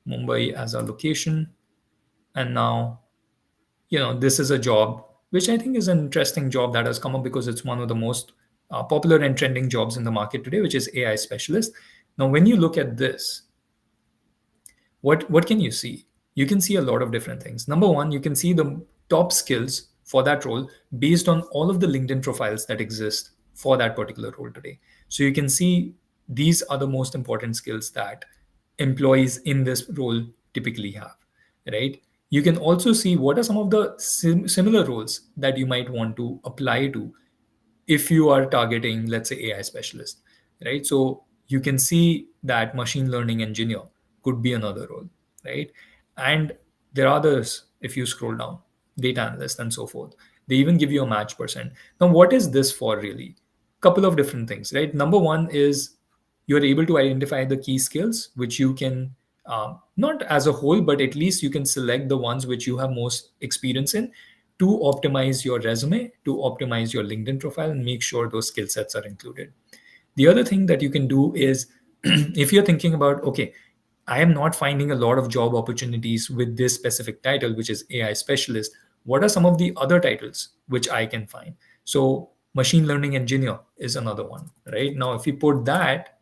Mumbai as our location. And now, this is a job which I think is an interesting job that has come up because it's one of the most popular and trending jobs in the market today, which is AI specialist. Now, when you look at this, what can you see? You can see a lot of different things. Number one, you can see the top skills for that role based on all of the LinkedIn profiles that exist for that particular role today. So you can see these are the most important skills that employees in this role typically have, right? You can also see what are some of the similar roles that you might want to apply to if you are targeting, let's say, AI specialist, right? So you can see that machine learning engineer could be another role, right? And there are others if you scroll down, data analyst and so forth. They even give you a match percent. Now, what is this for really? Couple of different things, right? Number one is you're able to identify the key skills which you can not as a whole, but at least you can select the ones which you have most experience in to optimize your resume, to optimize your LinkedIn profile, and make sure those skill sets are included. The other thing that you can do is if you're thinking about, okay, I am not finding a lot of job opportunities with this specific title, which is AI specialist. What are some of the other titles which I can find? So, machine learning engineer is another one, right? Now, if you put that,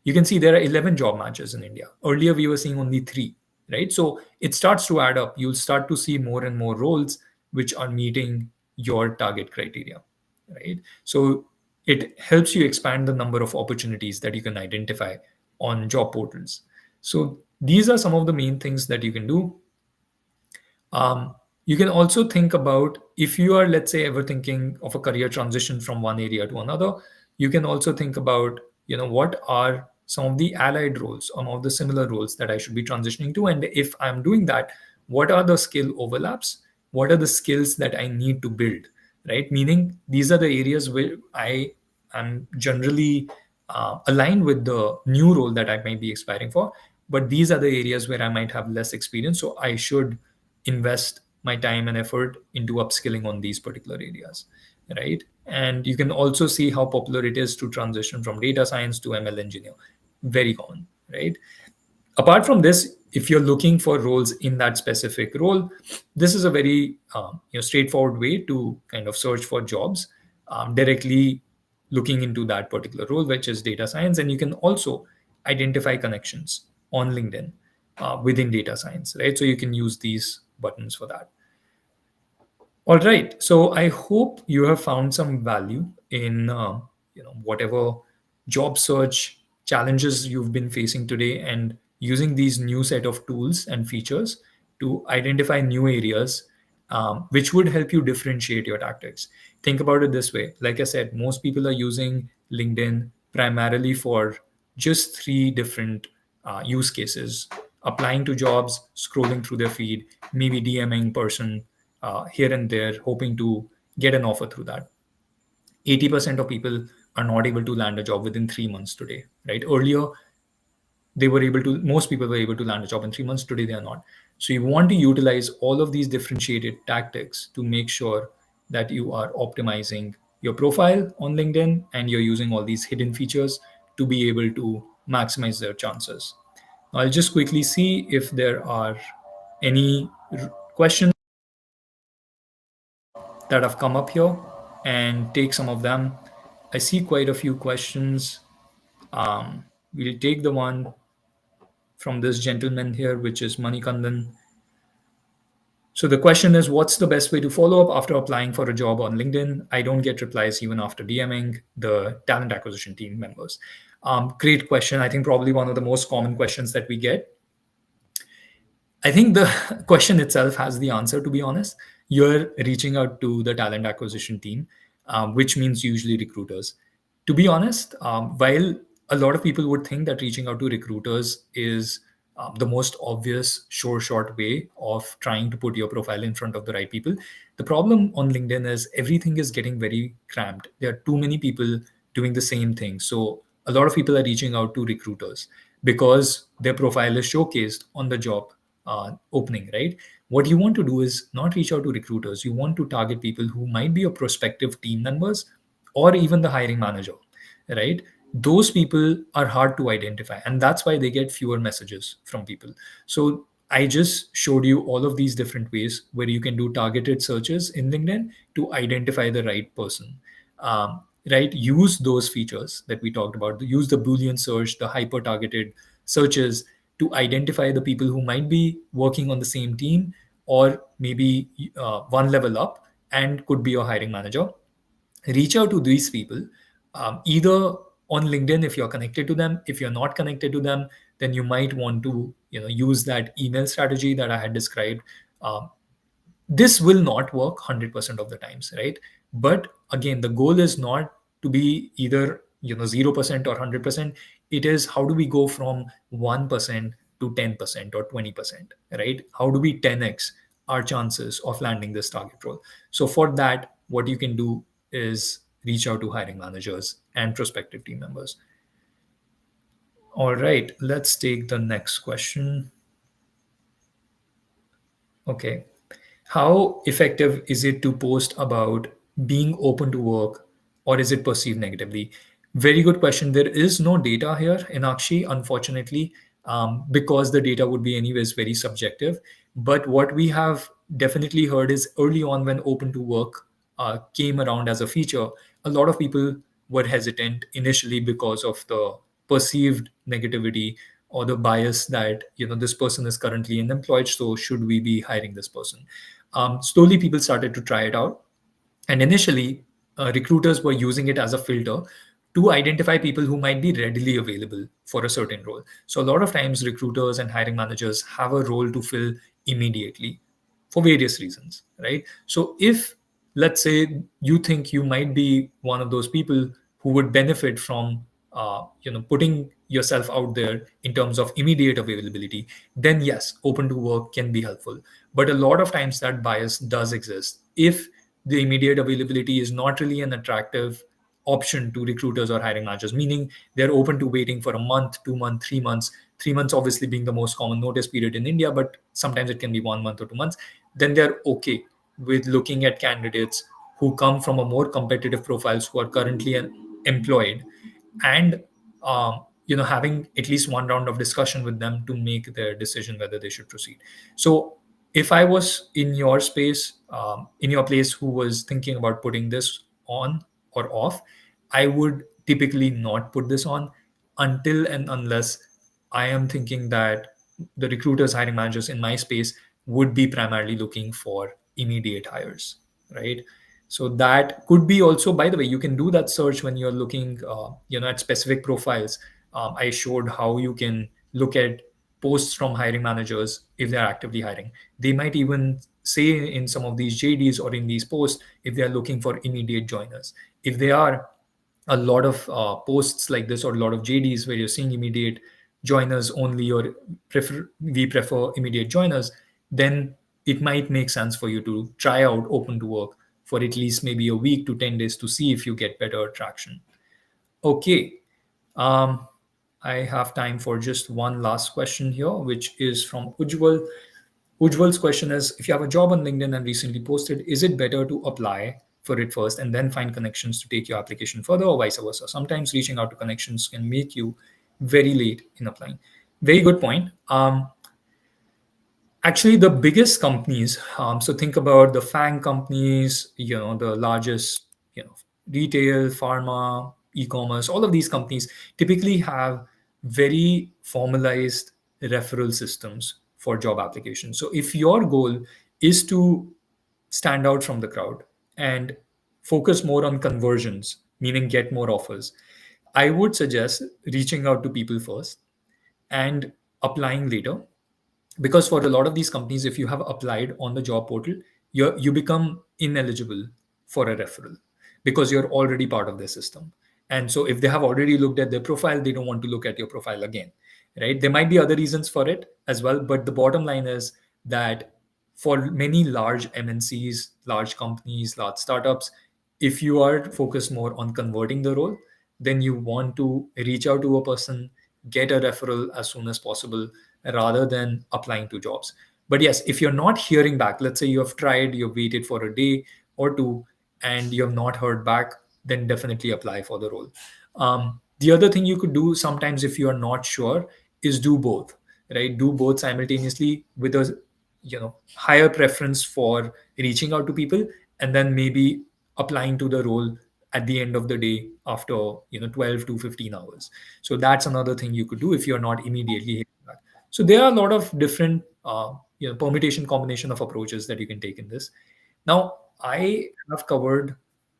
you can see there are 11 job matches in India. Earlier, we were seeing only three, right? So it starts to add up. You'll start to see more and more roles which are meeting your target criteria, right? So it helps you expand the number of opportunities that you can identify on job portals. So these are some of the main things that you can do. You can also think about if you are, let's say, ever thinking of a career transition from one area to another, you can also think about, what are some of the allied roles, some of the similar roles that I should be transitioning to, and if I'm doing that, what are the skill overlaps, what are the skills that I need to build, right? Meaning these are the areas where I am generally aligned with the new role that I might be aspiring for, but these are the areas where I might have less experience, so I should invest my time and effort into upskilling on these particular areas, right? And you can also see how popular it is to transition from data science to ML engineer. Very common, right? Apart from this, if you're looking for roles in that specific role, this is a very straightforward way to kind of search for jobs, directly looking into that particular role, which is data science. And you can also identify connections on LinkedIn within data science, right? So you can use these buttons for that. All right. So I hope you have found some value in whatever job search challenges you've been facing today, and using these new set of tools and features to identify new areas, which would help you differentiate your tactics. Think about it this way. Like I said, most people are using LinkedIn primarily for just three different use cases: applying to jobs, scrolling through their feed, maybe DMing person here and there, hoping to get an offer through that. 80% of people are not able to land a job within 3 months today, right? Earlier, most people were able to land a job in 3 months. Today, they are not. So you want to utilize all of these differentiated tactics to make sure that you are optimizing your profile on LinkedIn, and you're using all these hidden features to be able to maximize their chances. I'll just quickly see if there are any questions that have come up here and take some of them. I see quite a few questions. We'll take the one from this gentleman here, which is Manikandan. So the question is, what's the best way to follow up after applying for a job on LinkedIn? I don't get replies even after DMing the talent acquisition team members. Great question. I think probably one of the most common questions that we get. I think the question itself has the answer, to be honest. You're reaching out to the talent acquisition team, which means usually recruiters. To be honest, while a lot of people would think that reaching out to recruiters is the most obvious, sure, short way of trying to put your profile in front of the right people, the problem on LinkedIn is everything is getting very cramped. There are too many people doing the same thing. So a lot of people are reaching out to recruiters because their profile is showcased on the job opening, right? What you want to do is not reach out to recruiters. You want to target people who might be your prospective team members or even the hiring manager, right? Those people are hard to identify, and that's why they get fewer messages from people. So I just showed you all of these different ways where you can do targeted searches in LinkedIn to identify the right person. Right? Use those features that we talked about. Use the Boolean search, the hyper targeted searches to identify the people who might be working on the same team, or maybe one level up and could be your hiring manager. Reach out to these people, either on LinkedIn if you're connected to them. If you're not connected to them, then you might want to use that email strategy that I had described. This will not work 100% of the times, right? But again, the goal is not to be either 0% or 100%. It is, how do we go from 1% to 10% or 20%, right? How do we 10x our chances of landing this target role? So for that, what you can do is reach out to hiring managers and prospective team members. All right, let's take the next question. Okay. How effective is it to post about being open to work, or is it perceived negatively? Very good question. There is no data here, Inakshi, unfortunately, because the data would be, anyways, very subjective. But what we have definitely heard is, early on when open to work came around as a feature, a lot of people were hesitant initially because of the perceived negativity or the bias that this person is currently unemployed, so should we be hiring this person? Slowly people started to try it out, and initially recruiters were using it as a filter to identify people who might be readily available for a certain role. So a lot of times recruiters and hiring managers have a role to fill immediately for various reasons, right? So if, let's say, you think you might be one of those people who would benefit from putting yourself out there in terms of immediate availability, then yes, open to work can be helpful. But a lot of times that bias does exist. If the immediate availability is not really an attractive option to recruiters or hiring managers, meaning they're open to waiting for a month, 2 months, 3 months, 3 months obviously being the most common notice period in India, but sometimes it can be 1 month or 2 months, then they're okay with looking at candidates who come from a more competitive profiles, who are currently employed, and having at least one round of discussion with them to make their decision whether they should proceed. So if I was in your space, in your place, who was thinking about putting this on or off, I would typically not put this on until and unless I am thinking that the recruiters, hiring managers in my space would be primarily looking for immediate hires, right? So that could be also, by the way, you can do that search when you're looking at specific profiles. I showed how you can look at posts from hiring managers if they're actively hiring. They might even say in some of these JDs or in these posts if they're looking for immediate joiners. If they are, a lot of posts like this or a lot of JDs where you're seeing immediate joiners only, or we prefer immediate joiners, then it might make sense for you to try out open to work for at least maybe a week to 10 days to see if you get better traction. Okay. Um, I have time for just one last question here, which is from Ujjwal. Ujjwal's question is, if you have a job on LinkedIn and recently posted, is it better to apply for it first and then find connections to take your application further, or vice versa? Sometimes reaching out to connections can make you very late in applying. Very good point. Actually, the biggest companies, so think about the FANG companies, the largest, retail, pharma, e-commerce, all of these companies typically have very formalized referral systems for job applications. So if your goal is to stand out from the crowd and focus more on conversions, meaning get more offers, I would suggest reaching out to people first and applying later. Because for a lot of these companies, if you have applied on the job portal, you become ineligible for a referral because you're already part of their system. And so if they have already looked at their profile, they don't want to look at your profile again, right? There might be other reasons for it as well, but the bottom line is that for many large MNCs, large companies, large startups, if you are focused more on converting the role, then you want to reach out to a person, get a referral as soon as possible, rather than applying to jobs. But yes, if you're not hearing back, let's say you have tried, you've waited for a day or two, and you have not heard back, then definitely apply for the role. The other thing you could do sometimes, if you are not sure, is do both, right? Do both simultaneously with a higher preference for reaching out to people, and then maybe applying to the role at the end of the day after 12 to 15 hours. So that's another thing you could do if you're not immediately hearing back. So there are a lot of different permutation combination of approaches that you can take in this. Now, I have covered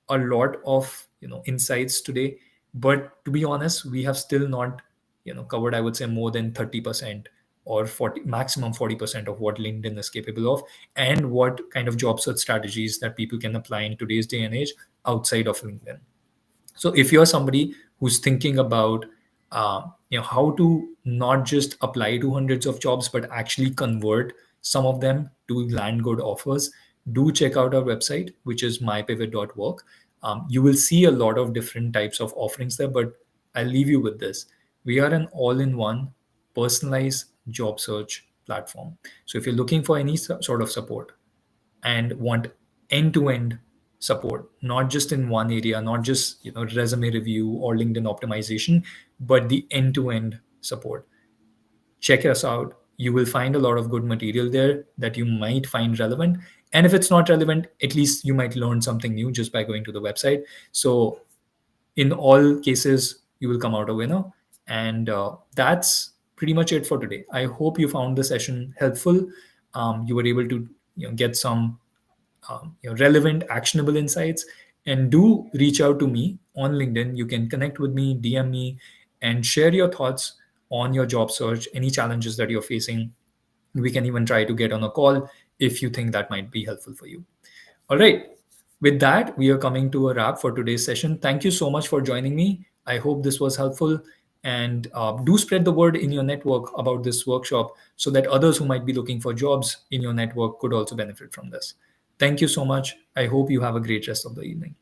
a lot of insights today, but to be honest, we have still not covered, I would say, more than 30% or 40, maximum 40% of what LinkedIn is capable of, and what kind of job search strategies that people can apply in today's day and age outside of LinkedIn. So if you're somebody who's thinking about how to not just apply to hundreds of jobs but actually convert some of them to land good offers, do check out our website, which is mypivot.work. You will see a lot of different types of offerings there, but I'll leave you with this. We are an all-in-one personalized job search platform. So if you're looking for any sort of support and want end-to-end support, not just in one area, not just resume review or LinkedIn optimization, but the end-to-end support, check us out. You will find a lot of good material there that you might find relevant, and if it's not relevant, at least you might learn something new just by going to the website. So in all cases, you will come out a winner. And that's pretty much it for today. I hope you found the session helpful. You were able to get some relevant, actionable insights. And do reach out to me on LinkedIn. You can connect with me, DM me, and share your thoughts on your job search, any challenges that you're facing. We can even try to get on a call if you think that might be helpful for you. All right. With that, we are coming to a wrap for today's session. Thank you so much for joining me. I hope this was helpful. And do spread the word in your network about this workshop so that others who might be looking for jobs in your network could also benefit from this. Thank you so much. I hope you have a great rest of the evening.